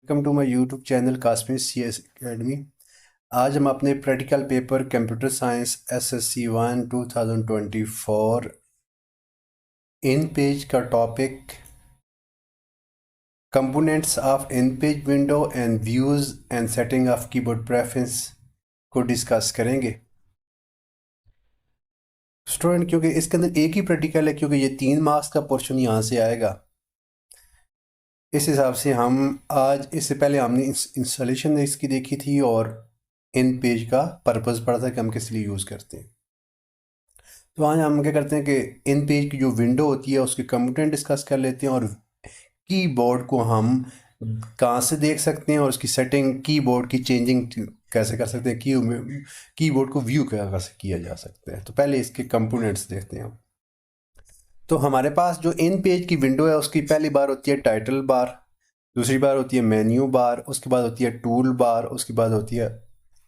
Welcome to my YouTube channel Qasmi CS academy. आज हम अपने practical paper computer science SSC 1 2024 InPage का topic components of InPage window and views and setting of keyboard preference को discuss करेंगे। Student, क्योंकि इसके अंदर एक ही प्रैक्टिकल है, क्योंकि ये 3 मार्क्स का पोर्शन यहाँ से आएगा, इस हिसाब से हम आज, इससे पहले हमने इंस्टॉलेशन इसकी देखी थी और इन पेज का पर्पस पढ़ा था कि हम किस लिए यूज़ करते हैं। तो आज हम क्या करते हैं कि इन पेज की जो विंडो होती है उसके कंपोनेंट डिस्कस कर लेते हैं और कीबोर्ड को हम कहाँ से देख सकते हैं और उसकी सेटिंग, कीबोर्ड की चेंजिंग कैसे कर सकते हैं, कीबोर्ड को व्यू कैसे किया जा सकता है। तो पहले इसके कंपोनेंट्स देखते हैं हम। तो हमारे पास जो इन पेज की विंडो है उसकी पहली बार होती है टाइटल बार, दूसरी बार होती है मेन्यू बार, उसके बाद होती है टूल बार, उसके बाद होती है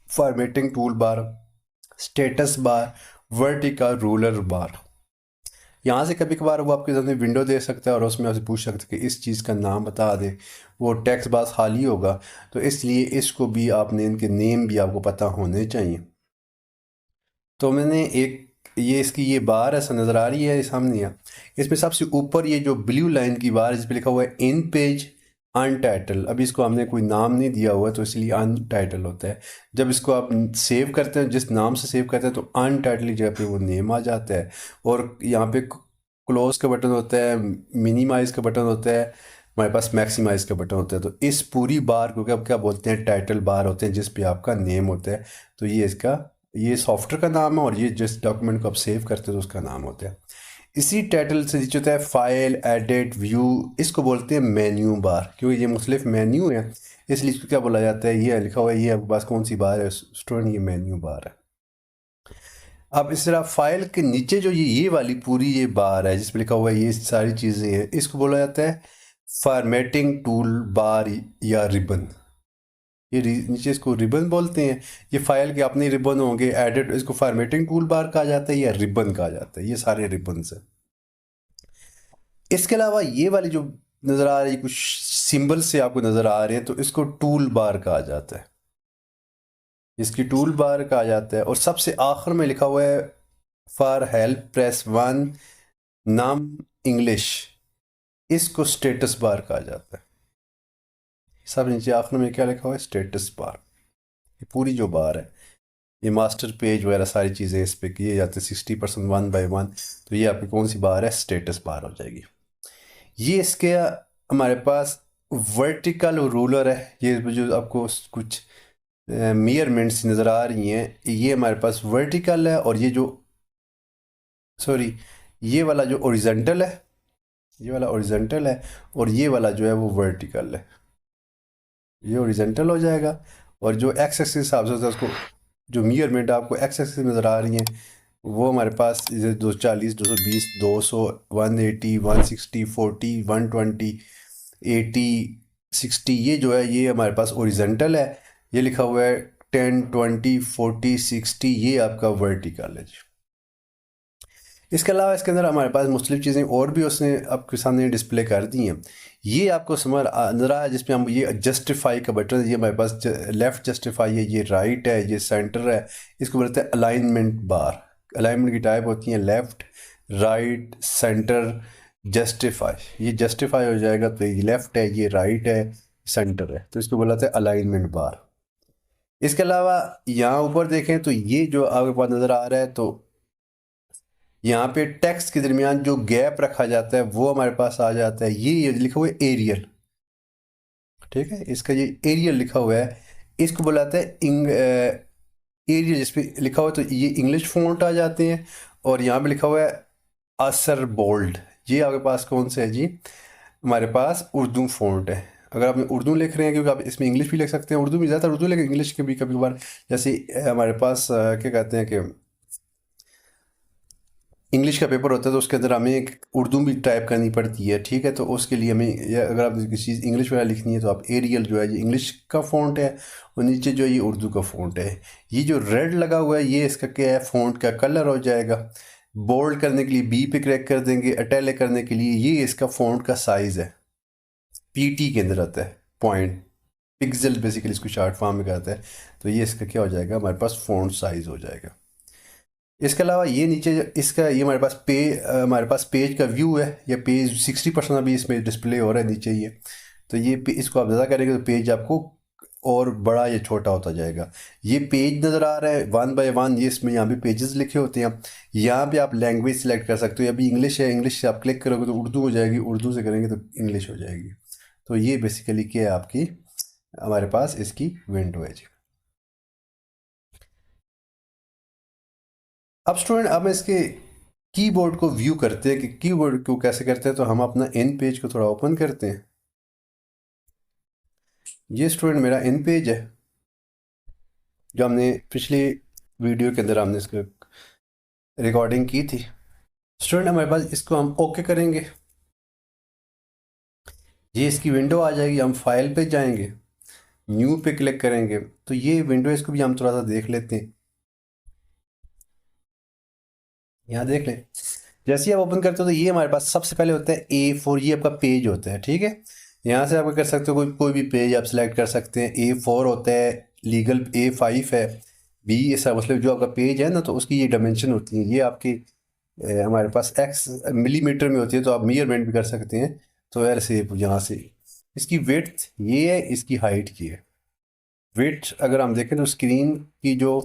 formatting tool bar, status bar, vertical ruler bar. यहाँ से कभी कभार वो आपके सामने विंडो दे सकता है और उसमें आपसे पूछ सकता है कि इस चीज़ का नाम बता दे, वो टेक्स्ट बॉक्स खाली होगा, तो इसलिए इसको भी आपने, इनके नेम भी आपको पता होने चाहिए। तो मैंने एक, ये इसकी ये बार ऐसा नज़र आ रही है सामने है, इसमें सबसे ऊपर ये जो ब्लू लाइन की बार है जिस पर लिखा हुआ है इन पेज अनटाइटल। अभी इसको हमने कोई नाम नहीं दिया हुआ है तो इसलिए अनटाइटल होता है। जब इसको आप सेव करते हैं, जिस नाम से सेव करते हैं, तो अनटाइटल की जगह पे वो नेम आ जाता है। और यहाँ पे क्लोज का बटन होता है, मिनिमाइज का बटन होता है, हमारे पास मैक्सिमाइज का बटन होता है। तो इस पूरी बार को क्या बोलते हैं, टाइटल बार होते हैं, जिस पे आपका नेम होता है। तो ये इसका, ये सॉफ्टवेयर का नाम है और ये जिस डॉक्यूमेंट को आप सेव करते हो तो उसका नाम होता है। इसी टाइटल से नीचे होता है फाइल, एडिट, व्यू, इसको बोलते हैं मेन्यू बार। क्योंकि ये मुख्तलिफ मेन्यू है इसलिए इसको क्या बोला जाता है, ये लिखा हुआ है, ये आपके पास कौन सी बार है स्टूडेंट, ये मेन्यू बार है। अब इस तरह फाइल के नीचे जो ये वाली पूरी ये बार है जिस पर लिखा हुआ है ये सारी चीज़ें हैं, इसको बोला जाता है फॉर्मेटिंग टूल बार या रिबन। ये नीचे इसको रिबन बोलते हैं। ये फाइल के अपने रिबन होंगे, एडिट, इसको फॉर्मेटिंग टूल बार कहा जाता है या रिबन कहा जाता है। ये सारे रिबन है। इसके अलावा ये वाली जो नज़र आ रही है, कुछ सिंबल से आपको नज़र आ रहे हैं, तो इसको टूल बार कहा जाता है, इसकी टूल बार कहा जाता है। और सबसे आखिर में लिखा हुआ है फॉर हेल्प प्रेस 1 नम इंग्लिश, इसको स्टेटस बार कहा जाता है। सब नीचे आखिर में क्या लिखा हुआ है, स्टेटस बार। ये पूरी जो बार है, ये मास्टर पेज वगैरह सारी चीज़ें इस पे किए जाते हैं 60% 1 by 1। तो ये आपकी कौन सी बार है, स्टेटस बार हो जाएगी। ये इसके हमारे पास वर्टिकल रूलर है, ये जो आपको कुछ मेजरमेंट्स नज़र आ रही हैं, ये हमारे पास वर्टिकल है। और ये जो, सॉरी, ये वाला जो ओरिजेंटल है, ये वाला ओरिजेंटल है, और ये वाला जो है वो वर्टिकल है, ये ओरिजेंटल हो जाएगा। और जो एक्स एक्सिस हिसाब से होता है उसको, जो मेजरमेंट आपको एक्स एक्सिस नज़र आ रही हैं, वो हमारे पास 240, 220, 200, 180, 160, 40, 120, 80, 60, ये जो है ये हमारे पास ओरिजेंटल है। ये लिखा हुआ है 10, 20, 40, 60, ये आपका वर्टिकल है जी। इसके अलावा इसके अंदर हमारे पास मुख्तलिफ चीज़ें और भी उसने आपके सामने डिस्प्ले कर दी हैं। ये आपको समझ नजर आया जिसमें हम, ये जस्टिफाई का बटन है, ये हमारे पास लेफ़्ट जस्टिफाई है, ये राइट है, ये सेंटर है। इसको बोलते हैं अलाइनमेंट बार। अलाइनमेंट की टाइप होती हैं लेफ़्ट, राइट, सेंटर, जस्टिफाई। ये जस्टिफाई हो जाएगा तो ये लेफ़्ट है, ये राइट है, सेंटर है, तो इसको बोलते हैं अलाइनमेंट बार। इसके अलावा यहाँ ऊपर देखें तो ये जो आपके पास नज़र आ रहा है, तो यहाँ पे टेक्स्ट के दरमियान जो गैप रखा जाता है वो हमारे पास आ जाता है। ये लिखा हुआ है एरियल, ठीक है, इसका ये एरियल लिखा हुआ है, इसको बुलाते हैं एरियल। जिस पे लिखा हुआ है तो ये इंग्लिश फ़ॉन्ट आ जाते हैं। और यहाँ पे लिखा हुआ है असर बोल्ड, ये आपके पास कौन सा है जी, हमारे पास उर्दू फ़ॉन्ट है। अगर आप उर्दू लिख रहे हैं, क्योंकि आप इसमें इंग्लिश भी लिख सकते हैं, उर्दू भी, ज़्यादातर उर्दू, लेकिन इंग्लिश के भी कभी कभार, जैसे हमारे पास क्या कहते हैं कि इंग्लिश का पेपर होता है तो उसके अंदर हमें एक उर्दू भी टाइप करनी पड़ती है, ठीक है। तो उसके लिए हमें, अगर आप किसी चीज़ इंग्लिश वगैरह लिखनी है तो आप एरियल जो है ये इंग्लिश का फ़ॉन्ट है, और नीचे जो है ये उर्दू का फ़ॉन्ट है। ये जो रेड लगा हुआ है ये इसका क्या है, फ़ॉन्ट का कलर हो जाएगा। बोल्ड करने के लिए बी पे क्लिक कर देंगे, इटैलिक करने के लिए ये इसका फ़ॉन्ट का साइज़ है, PT के अंदर आता है, पॉइंट। पिक्सल बेसिकली इसको शॉर्ट फॉर्म में कहते हैं। तो ये इसका क्या हो जाएगा, हमारे पास फ़ॉन्ट साइज़ हो जाएगा। इसके अलावा ये नीचे इसका ये हमारे पास पेज का व्यू है, या पेज 60% अभी इसमें डिस्प्ले हो रहा है नीचे ये। तो ये इसको आप ज़्यादा करेंगे तो पेज आपको और बड़ा या छोटा होता जाएगा। ये पेज नज़र आ रहा है 1 बाय 1, ये इसमें यहाँ पे पेजेस लिखे होते हैं। यहाँ पे आप लैंग्वेज सेलेक्ट कर सकते हो, अभी इंग्लिश है, इंग्लिश से आप क्लिक करोगे तो उर्दू हो जाएगी, उर्दू से करेंगे तो इंग्लिश हो जाएगी। तो ये बेसिकली क्या है आपकी, हमारे पास इसकी विंडो है जी। अब स्टूडेंट अब इसके कीबोर्ड को व्यू करते हैं कि कीबोर्ड को कैसे करते हैं। तो हम अपना इन पेज को थोड़ा ओपन करते हैं। ये स्टूडेंट मेरा इन पेज है, जो हमने पिछली वीडियो के अंदर हमने इसको रिकॉर्डिंग की थी। स्टूडेंट हमारे पास इसको हम ओके करेंगे, ये इसकी विंडो आ जाएगी। हम फाइल पे जाएंगे, न्यू पे क्लिक करेंगे तो ये विंडो, इसको भी हम थोड़ा सा देख लेते हैं। यहाँ देख लें, जैसे ही आप ओपन करते हो तो ये हमारे पास सबसे पहले होता है A4, ये आपका पेज होता है, ठीक है। यहाँ से आप कर सकते हो, कोई भी पेज आप सिलेक्ट कर सकते हैं। A4 होता है, लीगल A5 है, बी ऐसा, मतलब जो आपका पेज है ना, तो उसकी ये डायमेंशन होती है। ये आपकी हमारे पास एक्स मिलीमीटर में होती है, तो आप मेजरमेंट भी कर सकते हैं। तो ऐसे यहाँ से इसकी विड्थ ये है, इसकी हाइट की है। विड्थ अगर हम देखें तो स्क्रीन की जो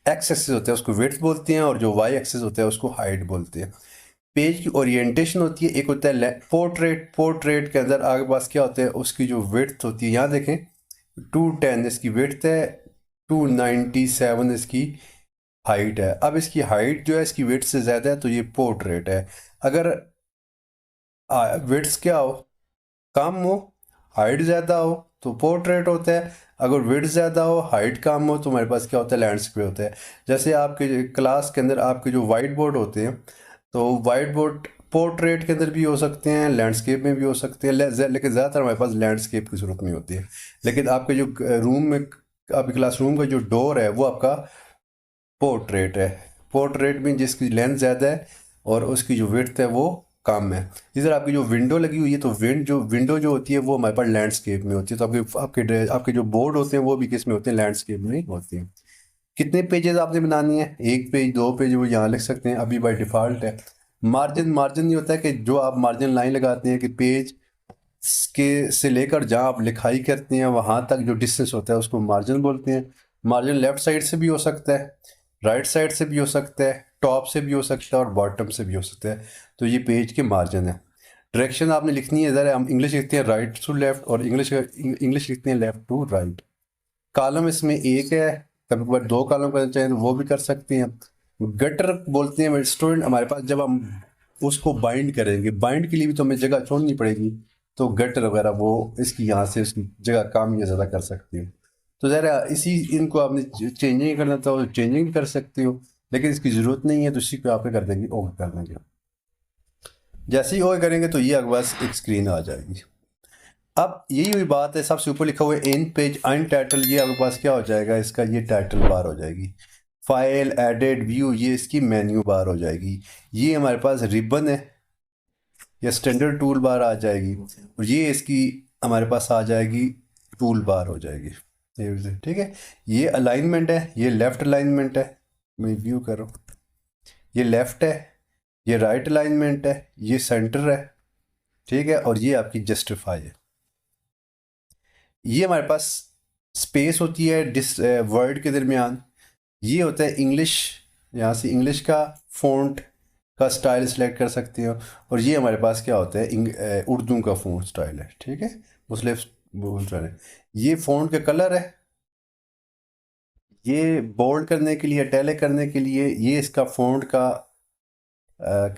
एक्स एक्सिस होता है उसको विड्थ बोलते हैं, और जो वाई एक्सिस होता है उसको हाइट बोलते हैं। पेज की ओरिएंटेशन होती है, एक होता है पोर्ट्रेट। पोर्ट्रेट के अंदर आपके पास क्या होता है, उसकी जो विड्थ होती है, यहाँ देखें 210 इसकी विड्थ है, 297 इसकी हाइट है। अब इसकी हाइट जो है इसकी विड्थ से ज़्यादा है तो ये पोर्ट्रेट है। अगर विड्थ क्या हो, कम हो, हाइट ज़्यादा हो तो पोर्ट्रेट होता है। अगर विड्थ ज़्यादा हो, हाइट कम हो, तो हमारे पास क्या होता है, लैंडस्केप होता है। जैसे आपके क्लास के अंदर आपके जो वाइट बोर्ड होते हैं, तो वाइट बोर्ड पोर्ट्रेट के अंदर भी हो सकते हैं, लैंडस्केप में भी हो सकते हैं, लेकिन ज़्यादातर हमारे पास लैंडस्केप की ज़रूरत नहीं होती है। लेकिन आपके जो रूम में, आपके क्लास रूम का जो डोर है वो आपका पोर्ट्रेट है। पोर्ट्रेट में जिसकी लेंथ ज़्यादा है और उसकी जो विड्थ है वो कम है। इधर आपकी जो विंडो लगी हुई है, तो विंडो जो होती है वो हमारे पास लैंडस्केप में होती है। तो आपके आपके आपके जो बोर्ड होते हैं वो भी किस में होते हैं, लैंडस्केप में होती हैं। कितने पेजेस आपने बनानी है, 1 पेज 2 पेज, वो यहाँ लिख सकते हैं, अभी बाय डिफ़ॉल्ट है। मार्जिन मार्जिन ये होता है कि जो आप मार्जिन लाइन लगाते हैं कि पेज के से लेकर जहाँ आप लिखाई करते हैं वहाँ तक जो डिस्टेंस होता है उसको मार्जिन बोलते हैं। मार्जिन लेफ़्ट साइड से भी हो सकता है, राइट साइड से भी हो सकता है, टॉप से भी हो सकता है और बॉटम से भी हो सकता है। तो ये पेज के मार्जिन है। डायरेक्शन आपने लिखनी है, ज़रा हम इंग्लिश लिखते हैं राइट टू लेफ़्ट, और इंग्लिश लिखते हैं लेफ़्ट टू राइट। कॉलम इसमें एक है, कभी कभार 2 कॉलम करना चाहें तो वो भी कर सकते हैं। गटर बोलते हैं स्टूडेंट हमारे पास, जब हम उसको बाइंड करेंगे, बाइंड के लिए भी तो हमें जगह छोड़नी पड़ेगी। तो गटर वगैरह वो इसकी यहाँ से उसकी जगह काम या ज़्यादा कर सकती हो। तो ज़रा इसी इनको आपने चेंजिंग करना तो चेंजिंग कर सकते हो, लेकिन इसकी ज़रूरत नहीं है, तो इसी को आप क्या कर देंगे, ओके कर देंगे। जैसे ही ओके करेंगे तो ये आपके पास एक स्क्रीन आ जाएगी। अब यही हुई बात है, सबसे ऊपर लिखा हुआ है इन पेज अन टाइटल, ये आपके पास क्या हो जाएगा, इसका ये टाइटल बार हो जाएगी। फाइल एडिट व्यू, ये इसकी मेन्यू बार हो जाएगी। ये हमारे पास रिबन है या स्टैंडर्ड टूल बार आ जाएगी, और ये इसकी हमारे पास आ जाएगी टूल बार हो जाएगी। ठीक है, ये अलाइनमेंट है, ये लेफ्ट अलाइनमेंट है, मैं व्यू करूँ, ये लेफ्ट है, ये राइट अलाइनमेंट है, ये सेंटर है, ठीक है, और ये आपकी जस्टिफाई है। ये हमारे पास स्पेस होती है डिस वर्ड के दरमियान। ये होता है इंग्लिश, यहाँ से इंग्लिश का फ़ॉन्ट का स्टाइल सेलेक्ट कर सकते हो। और ये हमारे पास क्या होता है, उर्दू का फ़ॉन्ट स्टाइल है, ठीक है, मुस्लिम स्टाइल है। ये फ़ॉन्ट का कलर है, ये बोल्ड करने के लिए, टैले करने के लिए, ये इसका फ़ॉन्ट का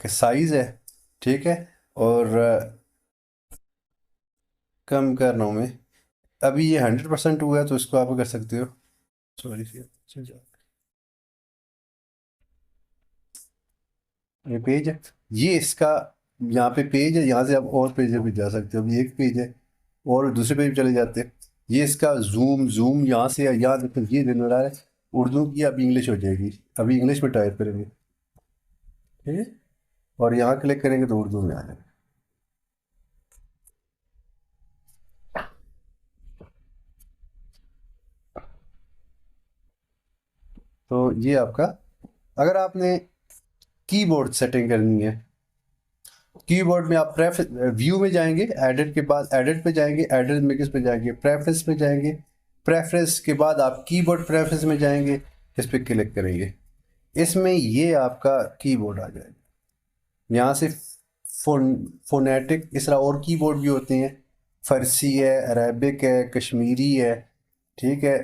साइज़ है, ठीक है। और कम कर रहा हूँ मैं, अभी ये 100% हुआ है तो इसको आप कर सकते हो, सॉरी ये पेज है, ये इसका यहाँ पे पेज है, यहाँ से आप और पेज पे जा सकते हो। अभी एक पेज है और दूसरे पेज पे चले जाते हैं। ये इसका जूम जूम यहाँ से यहाँ देखो, ये दिन रहा है उर्दू की, अभी इंग्लिश हो जाएगी, अभी इंग्लिश में टाइप करेंगे, ठीक है, और यहाँ क्लिक करेंगे तो उर्दू में आ जाएगा। तो ये आपका, अगर आपने कीबोर्ड सेटिंग करनी है, कीबोर्ड में आप व्यू में जाएंगे, एडिट के बाद एडिट पे जाएंगे, एडिट में किस पे जाएंगे, प्रेफरेंस पे जाएंगे, प्रेफरेंस के बाद आप कीबोर्ड प्रेफरेंस में जाएंगे, इस पे क्लिक करेंगे, इसमें ये आपका कीबोर्ड आ जाएगा। यहाँ से फोनेटिक, इस तरह और कीबोर्ड भी होते हैं, फ़ारसी है, अरबिक है, कश्मीरी है, ठीक है,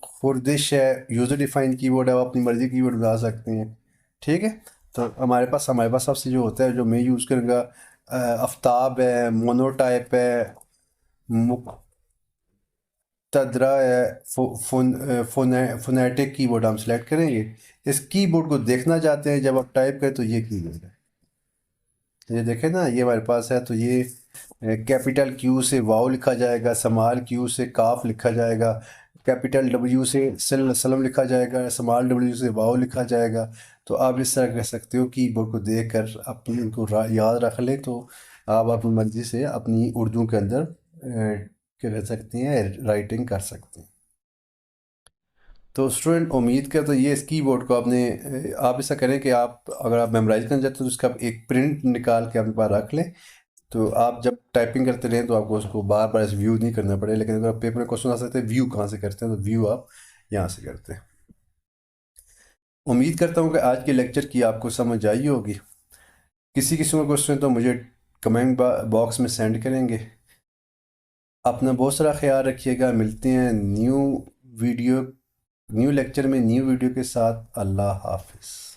खुर्दिश है, यूज़र डिफाइंड कीबोर्ड है, आप अपनी मर्ज़ी कीबोर्ड बना सकते हैं, ठीक है। तो हमारे पास सबसे जो होता है, जो मैं यूज़ करूँगा, आफ्ताब है, मोनोटाइप है, मुक्तदरा है, फोनेटिक कीबोर्ड हम सेलेक्ट करेंगे। इस कीबोर्ड को देखना चाहते हैं जब आप टाइप करें तो ये कीबोर्ड है, ये देखें ना, ये हमारे पास है। तो ये कैपिटल क्यू से वाव लिखा जाएगा, स्मॉल क्यू से काफ लिखा जाएगा, कैपिटल डब्ल्यू से सलम लिखा जाएगा, स्मॉल डब्ल्यू से वाव लिखा जाएगा। तो आप इस तरह कह सकते हो, कीबोर्ड को देखकर अपनी इनको याद रख लें, तो आप अपनी मर्ज़ी से अपनी उर्दू के अंदर क्या कह सकते हैं, राइटिंग कर सकते हैं। तो स्टूडेंट, उम्मीद करता तो ये इस कीबोर्ड को आपने आप ऐसा करें कि आप, अगर आप मेमोराइज करना चाहते हो तो उसका आप एक प्रिंट निकाल के अपने पास रख लें, तो आप जब टाइपिंग करते रहें तो आपको उसको बार बार ऐसे व्यू नहीं करना पड़े। लेकिन अगर आप पेपर में क्वेश्चन आ सकते हैं व्यू कहाँ से करते हैं, तो व्यू आप यहाँ से करते हैं। उम्मीद करता हूँ कि आज के लेक्चर की आपको समझ आई होगी। किसी किस्म का क्वेश्चन तो मुझे कमेंट बॉक्स में सेंड करेंगे। अपना बहुत सारा ख्याल रखिएगा। मिलते हैं न्यू वीडियो, न्यू लेक्चर में, न्यू वीडियो के साथ। अल्लाह हाफिज़।